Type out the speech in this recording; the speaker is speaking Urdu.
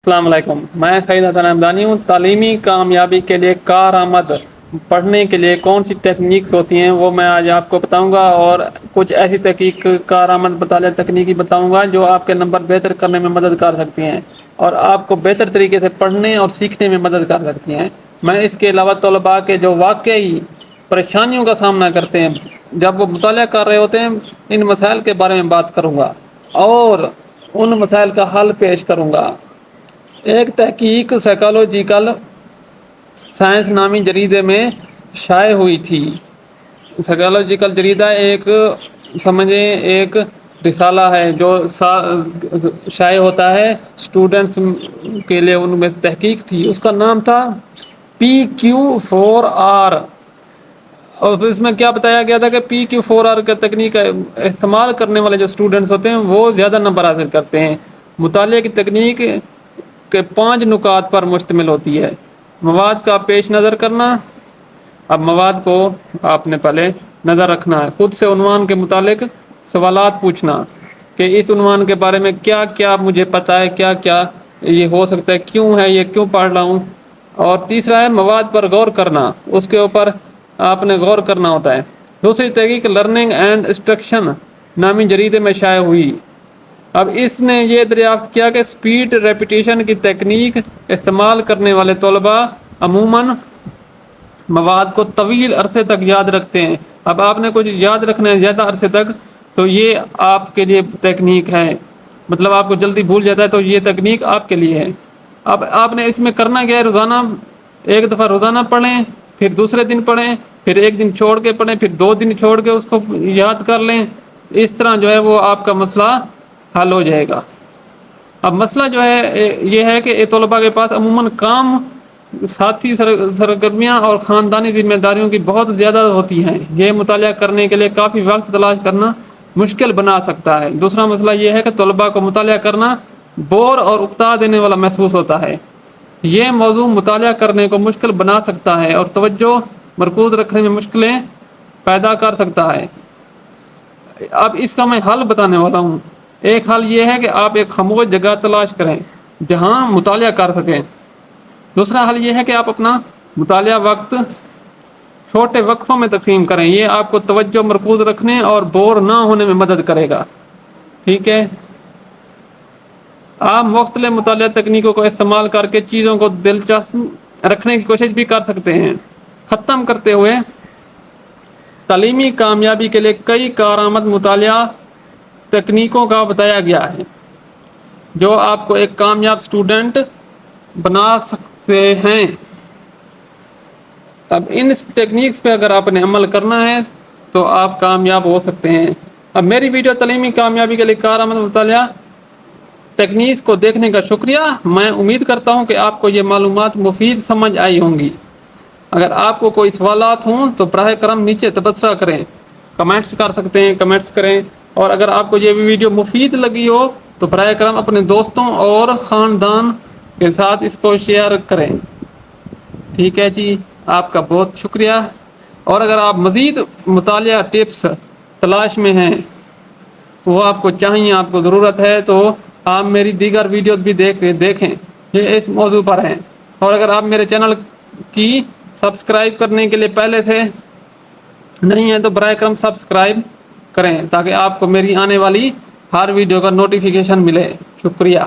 السلام علیکم، میں سعید حسن حمدانی ہوں۔ تعلیمی کامیابی کے لیے کارآمد پڑھنے کے لیے کون سی ٹیکنیکس ہوتی ہیں وہ میں آج آپ کو بتاؤں گا، اور کچھ ایسی کارآمد مطالعہ تکنیکی بتاؤں گا جو آپ کے نمبر بہتر کرنے میں مدد کر سکتی ہیں اور آپ کو بہتر طریقے سے پڑھنے اور سیکھنے میں مدد کر سکتی ہیں۔ میں اس کے علاوہ طلباء کے جو واقعی پریشانیوں کا سامنا کرتے ہیں جب وہ مطالعہ کر رہے ہوتے ہیں، ان مسائل کے بارے میں بات کروں گا اور ان مسائل کا حل پیش کروں گا۔ ایک تحقیق سائیکالوجیکل سائنس نامی جریدے میں شائع ہوئی تھی۔ سائیکالوجیکل جریدہ ایک رسالہ ہے جو شائع ہوتا ہے اسٹوڈنٹس کے لیے۔ ان میں تحقیق تھی، اس کا نام تھا PQ4R، اور اس میں کیا بتایا گیا تھا کہ PQ4R کا تکنیک استعمال کرنے والے جو اسٹوڈنٹس ہوتے ہیں وہ زیادہ نمبر حاصل کرتے ہیں۔ مطالعے کی تکنیک کے 5 نکات پر مشتمل ہوتی ہے۔ مواد کا پیش نظر کرنا۔ اب مواد کو آپ نے پہلے نظر رکھنا ہے، خود سے عنوان کے متعلق سوالات پوچھنا کہ اس عنوان کے بارے میں کیا کیا مجھے پتہ ہے، کیا کیا یہ ہو سکتا ہے، کیوں ہے یہ، کیوں پڑھ رہا ہوں۔ اور تیسرا ہے مواد پر غور کرنا، اس کے اوپر آپ نے غور کرنا ہوتا ہے۔ دوسری تحقیق لرننگ اینڈ انسٹرکشن نامی جریدے میں شائع ہوئی۔ اب اس نے یہ دریافت کیا کہ سپیڈ ریپیٹیشن کی تکنیک استعمال کرنے والے طلباء عموماً مواد کو طویل عرصے تک یاد رکھتے ہیں۔ اب آپ نے کچھ یاد رکھنا ہے زیادہ عرصے تک تو یہ آپ کے لیے تکنیک ہے، مطلب آپ کو جلدی بھول جاتا ہے تو یہ تکنیک آپ کے لیے ہے۔ اب آپ نے اس میں کرنا کیا ہے، روزانہ ایک دفعہ روزانہ پڑھیں، پھر دوسرے دن پڑھیں، پھر ایک دن چھوڑ کے پڑھیں، پھر 2 دن چھوڑ کے اس کو یاد کر لیں۔ اس طرح جو ہے وہ آپ کا مسئلہ حل ہو جائے گا۔ اب مسئلہ جو ہے یہ ہے کہ طلباء کے پاس عموماً کام، ساتھی سرگرمیاں اور خاندانی ذمہ داریوں کی بہت زیادہ ہوتی ہیں۔ یہ مطالعہ کرنے کے لیے کافی وقت تلاش کرنا مشکل بنا سکتا ہے۔ دوسرا مسئلہ یہ ہے کہ طلباء کو مطالعہ کرنا بور اور اکتا دینے والا محسوس ہوتا ہے۔ یہ موضوع مطالعہ کرنے کو مشکل بنا سکتا ہے اور توجہ مرکوز رکھنے میں مشکلیں پیدا کر سکتا ہے۔ اب اس کا میں حل بتانے والا ہوں۔ ایک حل یہ ہے کہ آپ ایک خاموش جگہ تلاش کریں جہاں مطالعہ کر سکیں۔ دوسرا حل یہ ہے کہ آپ اپنا مطالعہ وقت چھوٹے وقفوں میں تقسیم کریں۔ یہ آپ کو توجہ مرکوز رکھنے اور بور نہ ہونے میں مدد کرے گا۔ ٹھیک ہے، آپ مختلف مطالعہ تکنیکوں کو استعمال کر کے چیزوں کو دلچسپ رکھنے کی کوشش بھی کر سکتے ہیں۔ ختم کرتے ہوئے، تعلیمی کامیابی کے لیے کئی کارآمد مطالعہ تکنیکوں کا بتایا گیا ہے جو آپ کو ایک کامیاب اسٹوڈنٹ بنا سکتے ہیں۔ اب ان ٹیکنیکس پہ اگر آپ نے عمل کرنا ہے تو آپ کامیاب ہو سکتے ہیں۔ اب میری ویڈیو تعلیمی کامیابی کے لیے کارآمد مطالعہ ٹیکنیکس کو دیکھنے کا شکریہ۔ میں امید کرتا ہوں کہ آپ کو یہ معلومات مفید سمجھ آئی ہوں گی۔ اگر آپ کو کوئی سوالات ہوں تو براہ کرم نیچے تبصرہ کریں، کمنٹس کر سکتے ہیں، کمنٹس کریں۔ اور اگر آپ کو یہ ویڈیو مفید لگی ہو تو براہ کرم اپنے دوستوں اور خاندان کے ساتھ اس کو شیئر کریں۔ ٹھیک ہے جی، آپ کا بہت شکریہ۔ اور اگر آپ مزید مطالعہ ٹپس تلاش میں ہیں، وہ آپ کو چاہیے، آپ کو ضرورت ہے، تو آپ میری دیگر ویڈیوز بھی دیکھیں، یہ اس موضوع پر ہیں۔ اور اگر آپ میرے چینل کی سبسکرائب کرنے کے لیے پہلے سے نہیں ہیں تو براہ کرم سبسکرائب کریں تاکہ آپ کو میری آنے والی ہر ویڈیو کا نوٹیفیکیشن ملے۔ شکریہ۔